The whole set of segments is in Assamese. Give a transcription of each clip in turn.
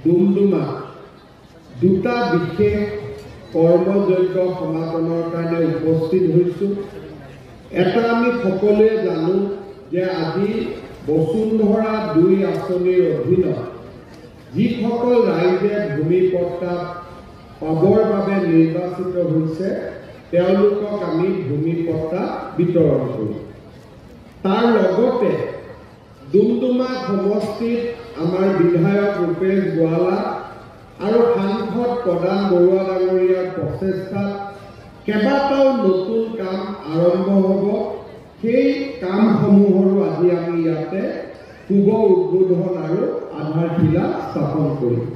ডুমডুমা দুটা বিশেষ কৰ্মযজ্ঞ সমাপনৰ কাৰণে উপস্থিত হৈছোঁ। এটা আমি সকলোৱে জানো যে আজি বসুন্ধৰা 2 আঁচনিৰ অধীনত যিসকল ৰাইজে ভূমি পট্টা পাবৰ বাবে নিৰ্বাচিত হৈছে তেওঁলোকক আমি ভূমি পট্টা বিতৰণ কৰোঁ। তাৰ লগতে ডুমডুমা সমষ্টিত আমাৰ বিধায়ক ৰূপেশ গোৱালা আৰু সাংসদ প্ৰদান বৰুৱা ডাঙৰীয়াৰ প্ৰচেষ্টাত কেইবাটাও নতুন কাম আৰম্ভ হ'ব। সেই কামসমূহৰো আজি আমি ইয়াতে শুভ উদ্বোধন আৰু আধাৰশিলা স্থাপন কৰিম।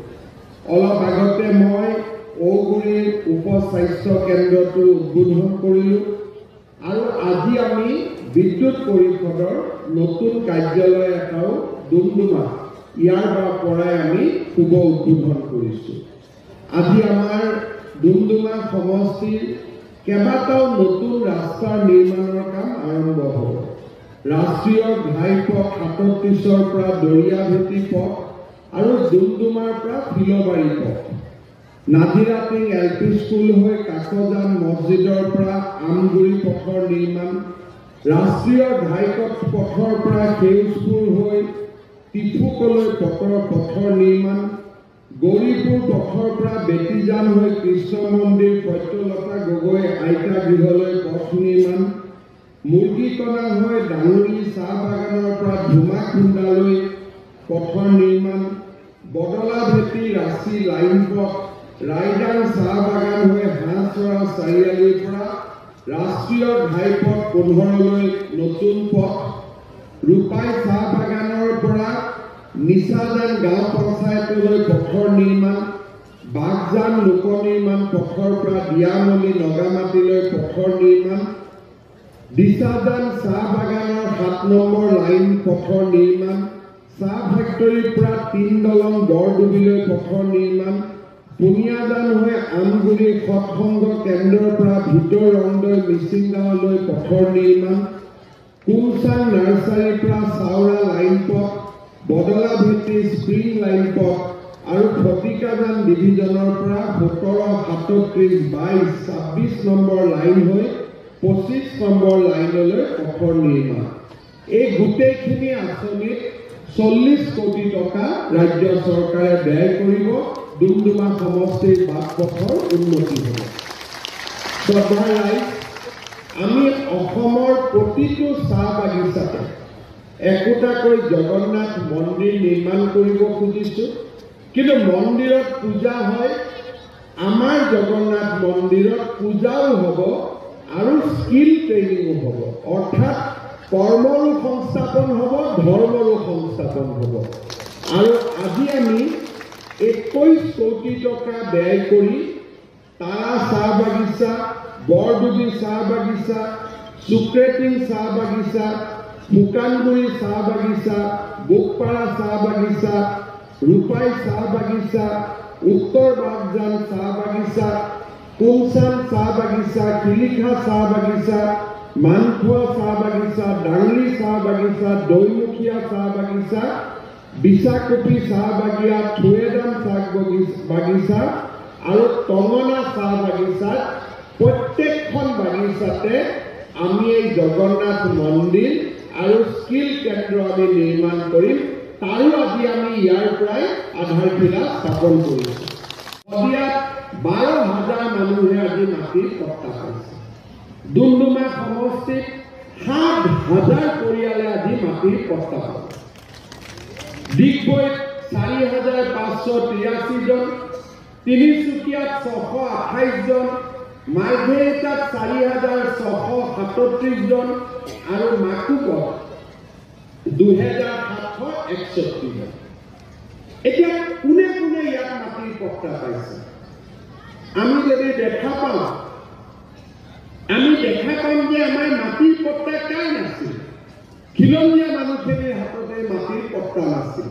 অলপ আগতে মই ঔগুৰিৰ উপ স্বাস্থ্য কেন্দ্ৰটো উদ্বোধন কৰিলোঁ আৰু আজি আমি বিদ্যুৎ পৰিষদৰ নতুন কাৰ্যালয় এটাও ডুমডুমা ইয়াৰ পৰাই আমি শুভ উদ্বোধন কৰিছোঁ। আজি আমাৰ ডুমডুমা সমষ্টিৰ কেইবাটাও নতুন ৰাস্তাৰ নিৰ্মাণৰ কাম আৰম্ভ হ'ব। ৰাষ্ট্ৰীয় ঘাইপথ 37ৰ পৰা দৰিয়াভেটি পথ আৰু ডুমডুমাৰ পৰা ফিলবাৰী পথ, নাজিৰাটিং LP স্কুল হৈ কাকজান মছজিদৰ পৰা আমগুৰি পথৰ নিৰ্মাণ, ৰাষ্ট্ৰীয় ঘাইপথ পথৰ পৰা সেউজপুৰ হৈ টিফুকলৈ পথৰ নিৰ্মাণ, গৌৰীপুৰ পথৰ পৰা বেটিজান হৈ কৃষ্ণ মন্দিৰ সত্যলতা গগৈ আইতা গৃহলৈ পথ নিৰ্মাণ, মুৰ্গীকণা হৈ ডাঙৰি চাহ বাগানৰ পৰা ধুমাকুণ্ডালৈ পথৰ নিৰ্মাণ, বদলাভেটি ৰাঁচী লাইন পথ, ৰাইডাং চাহ বাগান হৈ হাঁহচৰা চাৰিআলিৰ পৰা ৰাষ্ট্ৰীয় ঘাইপথ 15লৈ নতুন পথ, ৰূপাই চাহ বাগানৰ পৰা নিচাজান গাঁও পঞ্চায়তলৈ পথৰ নিৰ্মাণ, বাগজান লোক নিৰ্মাণ পথৰ পৰা দিয়ামলি নগামাটিলৈ পথৰ নিৰ্মাণ, দিচাজান চাহ বাগানৰ 7 নম্বৰ লাইন পথৰ নিৰ্মাণ, চাহ ফেক্টৰীৰ পৰা 3 দলং বৰডুবিলৈ পথৰ নিৰ্মাণ, পুনিয়াজান হৈ আমগুৰি সৎসংগ কেন্দ্ৰৰ পৰা ভিতৰ ৰংদৈ মিচিংগাঁৱলৈ পথৰ নিৰ্মাণ, কুমচাং নাৰ্চাৰীৰ পৰা চাওৰা লাইন পথ, বদলাভেটি স্প্ৰিং লাইন পথ আৰু ফটিকাজান ডিভিজনৰ পৰা 17, 37, 22, 26 নম্বৰ লাইন হৈ 25 নম্বৰ লাইনলৈ পথৰ নিৰ্মাণ। এই গোটেইখিনি আঁচনিত 40 কোটি টকা ৰাজ্য চৰকাৰে ব্যয় কৰিব। ডুমডুমা সমষ্টিৰ বাট পথৰ উন্নতি হ'ব। শ্ৰদ্ধাৰ ৰাইজ, আমি অসমৰ প্ৰতিটো চাহ বাগিচাতে একোটাকৈ জগন্নাথ মন্দিৰ নিৰ্মাণ কৰিব খুজিছোঁ, কিন্তু মন্দিৰত পূজা হয়। আমাৰ জগন্নাথ মন্দিৰত পূজাও হ'ব আৰু স্কিল ট্ৰেইনিঙো হ'ব, অৰ্থাৎ কৰ্মৰো সংস্থাপন হ'ব, ধৰ্মৰো সংস্থাপন হ'ব। আৰু আজি আমি 21 কোটি টকা ব্যয় কৰি তাৰা চাহ বাগিচা, বৰডুবি চাহ বাগিচা, চুক্ৰেটিং চাহ বাগিচা, শুকানগুৰি চাহ বাগিচা, বোকপাৰা চাহ বাগিচা, ৰূপাই চাহ বাগিচা, উত্তৰ বাগজান চাহ বাগিচা, কুমচান চাহ বাগিচা, কিলিখা চাহ বাগিচা, মানখোৱা চাহ বাগিচা, ডাংলি চাহ বাগিচা, দৈমুখীয়া চাহ বাগিচা, বিশাকপি চাহ বাগিচা, থুৱেদাম চাহ বাগিচা আৰু টঙনা চাহ বাগিচাত প্ৰত্যেকখন বাগিচাতে আমি এই জগন্নাথ মন্দিৰ আৰু স্কিল কেন্দ্ৰ আমি নিৰ্মাণ কৰিম। তাৰো আজি আমি ইয়াৰ পৰাই আধাৰশিলা স্থাপন কৰিছোঁ। শদিয়াত 12,000 মানুহে আজি মাটিৰ পট্টা পাইছে। ডুমডুমা সমষ্টিত 7,000 পৰিয়ালে আজি মাটিৰ পট্টা পাইছে। ডিগবৈত 4,583 জন, তিনিচুকীয়াত 628 জন, মাৰ্ঘেৰিটাত 4,637 জন আৰু মাকুকত 2,761 জন। এতিয়া কোনে কোনে ইয়াত মাটিৰ পট্টা পাইছে? আমি যদি দেখা পাম যে আমাৰ মাটিৰ পট্টা কাৰ নাছিল? খিলঞ্জীয়া মানুহখিনিৰ হাততে মাটিৰ পট্টা নাছিল।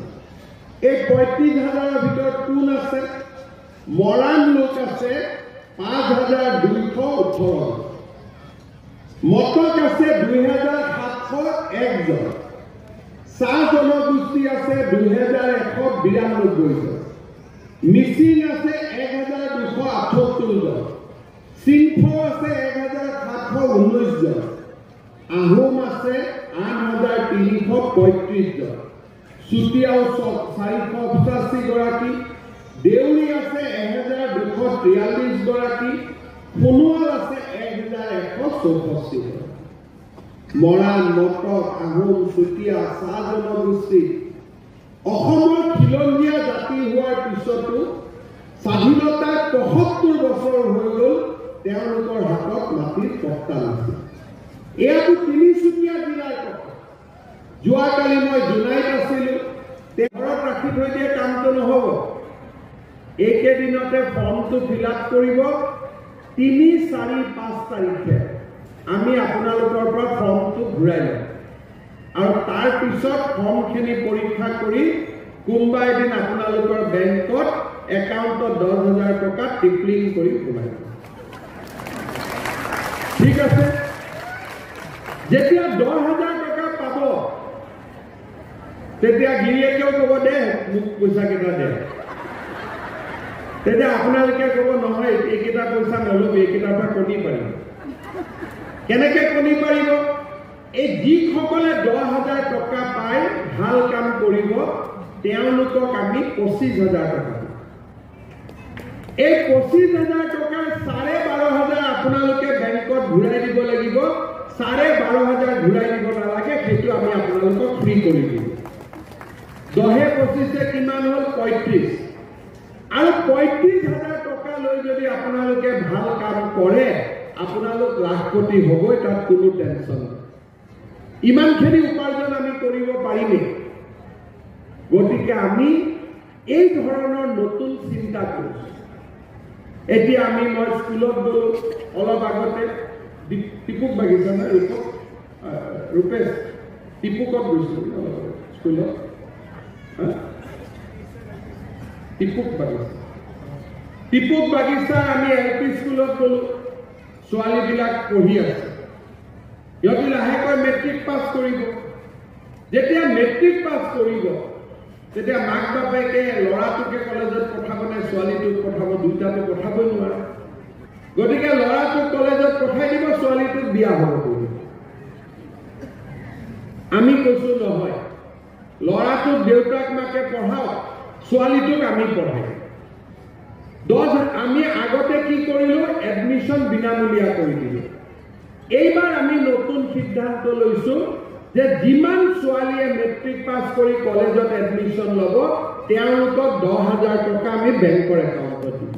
এই 35,000ৰ ভিতৰত কোন আছে? মৰাণ লোক আছে 5,218, মটক আছে 2,701 জন, চাহ জনগোষ্ঠী আছে 2,192 জন। মিচিং আছে 1278 জন, সিংফৌ আছে 1719 জন, আহোম আছে 8335 জন, চুতীয়াও 485 গৰাকী, দেউৰী আছে 1243 গৰাকী, সোণোৱাল আছে 1164 গৰাকী। মৰাণ, মটক, আহোম, চুতীয়া, চাহ জনগোষ্ঠী অসমৰ খিলঞ্জীয়া জাতি হোৱাৰ পিছতো স্বাধীনতাৰ ৭৫ বছৰ হৈ গ'ল তেওঁলোকৰ হাতত মাটিৰ পট্টা নাছিল। এয়াতো তিনিচুকীয়া জিলাৰ কথা। যোৱাকালি মই জোনাইত আছিলোঁ, ঘৰত ৰাখি থৈ দিয়ে কামটো নহ'ব। এইকেইদিনতে ফৰ্মটো ফিল আপ কৰিব, ৩, ৪, ৫ তাৰিখে আমি আপোনালোকৰ পৰা ফৰ্মটো ঘূৰাই ল'ম আৰু তাৰ পিছত ফৰ্মখিনি পৰীক্ষা কৰি কোনোবা এদিন আপোনালোকৰ বেংকত একাউণ্টত ১০,০০০ টকা টিপলিং কৰি সোমাই দিব। ঠিক আছে? যেতিয়া ১০,০০০ টকা পাব তেতিয়া গিৰিয়েকেও ক'ব দে মোক পইচাকেইটা দে। তেতিয়া আপোনালোকে ক'ব নহয় এইকেইটা পইচা নল'বি, এইকেইটাৰ পৰা কণী পাৰিব। কেনেকৈ কণী পাৰিব? এই যিসকলে ১০,০০০ টকা পাই ভাল কাম কৰিব তেওঁলোকক আমি ২৫,০০০ টকা দিম। এই ২৫,০০০ টকাৰ ১২,৫০০ আপোনালোকে বেংকত ঘূৰাই দিব লাগিব। ১২,৫০০ ঘূৰাই দিব নালাগে, সেইটো আমি আপোনালোকক ফ্ৰী কৰি দিম। ১০-২৫ কিমান হ'ল? ৩৫। আৰু ৩৫,০০০ টকা লৈ যদি আপোনালোকে ভাল কাম কৰে আপোনালোক লাখপতি হ'বই, তাত কোনো টেনশ্যন নাই। ইমানখিনি উপাৰ্জন আমি কৰিব পাৰিমেই। গতিকে আমি এই ধৰণৰ নতুন চিন্তা কৰিছোঁ। এতিয়া মই স্কুলত গ'লো, অলপ আগতে টিপুক বাগিছা নাই ৰূপেশ টিপুকত গৈছিলোঁ স্কুলত। টিপুক বাগিচা আমি LP স্কুলত গ'লো, ছোৱালীবিলাক পঢ়ি আছে। সিহঁতি লাহেকৈ মেট্ৰিক পাছ কৰিব। যেতিয়া মেট্ৰিক পাছ কৰিব তেতিয়া মাক বাপেকে ল'ৰাটোকে কলেজত পঠাব নে ছোৱালীটোক পঠাব? দুইটাটো পঠাবই নোৱাৰে। গতিকে ল'ৰাটোক কলেজত পঠাই দিব, ছোৱালীটোক বিয়া হ'ব কৰিব। আমি কৈছোঁ নহয়, ল'ৰাটোক দেউতাক মাকে পঢ়াওক, ছোৱালীটোক আমি পঢ়াই। আমি আগতে কি কৰিলোঁ? এডমিশ্যন বিনামূলীয়া কৰি দিলোঁ। এইবাৰ আমি নতুন সিদ্ধান্ত লৈছোঁ যে যিমান ছোৱালীয়ে মেট্ৰিক পাছ কৰি কলেজত এডমিশ্যন ল'ব তেওঁলোকক ১০,০০০ টকা আমি বেংকৰ একাউণ্টত দিম।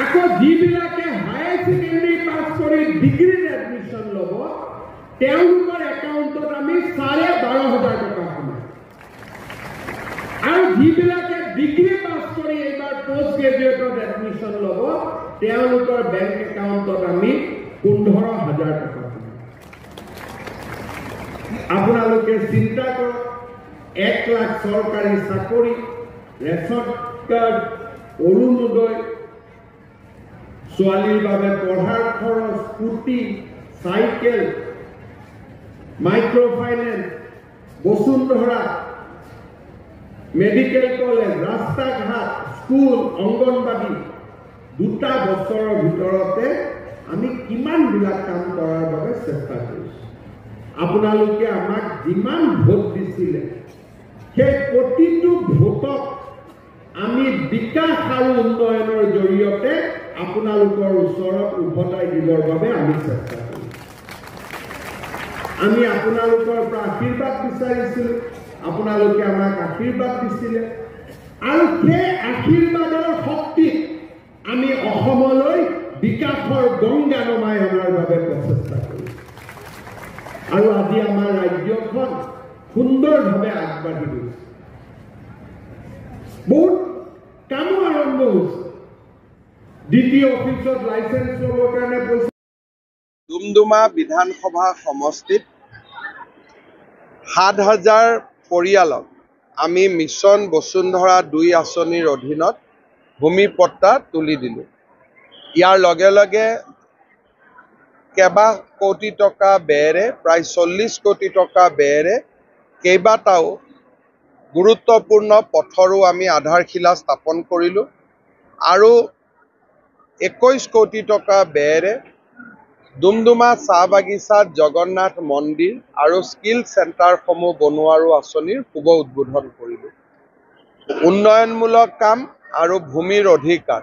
আকৌ যিবিলাকে হায়াৰ ছেকেণ্ডেৰী পাছ কৰি ডিগ্ৰীত এডমিশ্যন ল'ব তেওঁলোকৰ একাউণ্টত আমি ১২,৫০০ টকা সোমাম। আৰু যিবিলাকে ডিগ্ৰী পাছ কৰি এইবাৰ পোষ্ট গ্ৰেজুৱেটত এডমিশ্যন ল'ব তেওঁলোকৰ বেংক একাউণ্টত আমি ১৫,০০০ টকা সোমাম। আপোনালোকে চিন্তা কৰক, ১ লাখ চৰকাৰী চাকৰি, ৰেচন কাৰ্ড, অৰুণোদয়, ছোৱালীৰ বাবে পঢ়াৰ খৰচ, স্কুটি, চাইকেল, মাইক্ৰ' ফাইনেন্স, বসুন্ধৰা, মেডিকেল কলেজ, ৰাস্তা ঘাট, স্কুল, অংগনবাদী, 2টা বছৰৰ ভিতৰতে আমি কিমানবিলাক কাম কৰাৰ বাবে চেষ্টা কৰিছোঁ। আপোনালোকে আমাক যিমান ভোট দিছিলে সেই প্ৰতিটো ভোটক আমি বিকাশ আৰু উন্নয়নৰ জৰিয়তে আপোনালোকৰ ওচৰত উভতাই দিবৰ বাবে আমি চেষ্টা কৰিছোঁ। আমি আপোনালোকৰ পৰা আশীৰ্বাদ বিচাৰিছিলোঁ, আপোনালোকে আমাক আশীৰ্বাদ দিছিলে আৰু সেই আশীৰ্বাদৰ শক্তিত আমি অসমলৈ বিকাশৰ গংগা নমাই অনাৰ বাবে প্ৰচেষ্টা কৰিছোঁ। আৰু আজি আমাৰ ৰাজ্যখন সুন্দৰভাৱে আগবাঢ়ি গৈছে। বহুত কামো আৰম্ভ হৈছে। দ্বিতীয় অফিচত লাইচেন্স ল'বৰ কাৰণে পইচা। ডুমডুমা বিধানসভা সমষ্টিত ৭,০০০ পৰিয়ালক আমি মিছন বসুন্ধৰা ২ আঁচনিৰ অধীনত ভূমি পট্টা তুলি দিলোঁ। ইয়াৰ লগে লগে কেইবা কোটি টকা ব্যয়েৰে, প্ৰায় ৪০ কোটি টকা ব্যয়েৰে কেইবাটাও গুৰুত্বপূৰ্ণ পথৰো আমি আধাৰশিলা স্থাপন কৰিলোঁ আৰু 21 কোটি টকা ব্যয়েৰে ডুমডুমা চাহ বাগিচাত জগন্নাথ মন্দিৰ আৰু স্কিল চেণ্টাৰসমূহ বনোৱাৰো আঁচনিৰ শুভ উদ্বোধন কৰিলোঁ। উন্নয়নমূলক কাম আৰু ভূমিৰ অধিকাৰ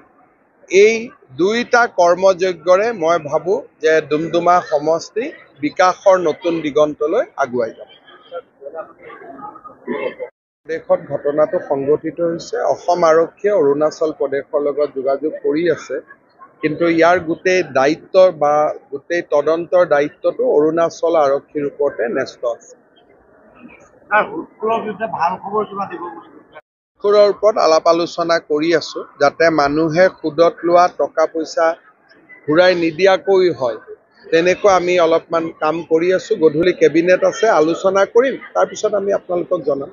এই দুইটা কৰ্মযজ্ঞৰে মই ভাবোঁ যে ডুমডুমা সমষ্টি বিকাশৰ নতুন দিগন্তলৈ আগুৱাই যাব। দেশত ঘটনাটো সংঘটিত হৈছে। অসম আৰক্ষীয়ে অৰুণাচল প্ৰদেশৰ লগত যোগাযোগ কৰি আছে, কিন্তু ইয়াৰ গোটেই দায়িত্ব বা গোটেই তদন্তৰ দায়িত্বটো অৰুণাচল আৰক্ষীৰ ওপৰতে ন্যস্ত আছে। সুদৰ ওপৰত আলাপ আলোচনা কৰি আছোঁ, যাতে মানুহে সুদত লোৱা টকা পইচা ঘূৰাই নিদিয়াকৈ হয়, তেনেকুৱা আমি অলপমান কাম কৰি আছোঁ। গধূলি কেবিনেট আছে, আলোচনা কৰিম, তাৰপিছত আমি আপোনালোকক জনাম।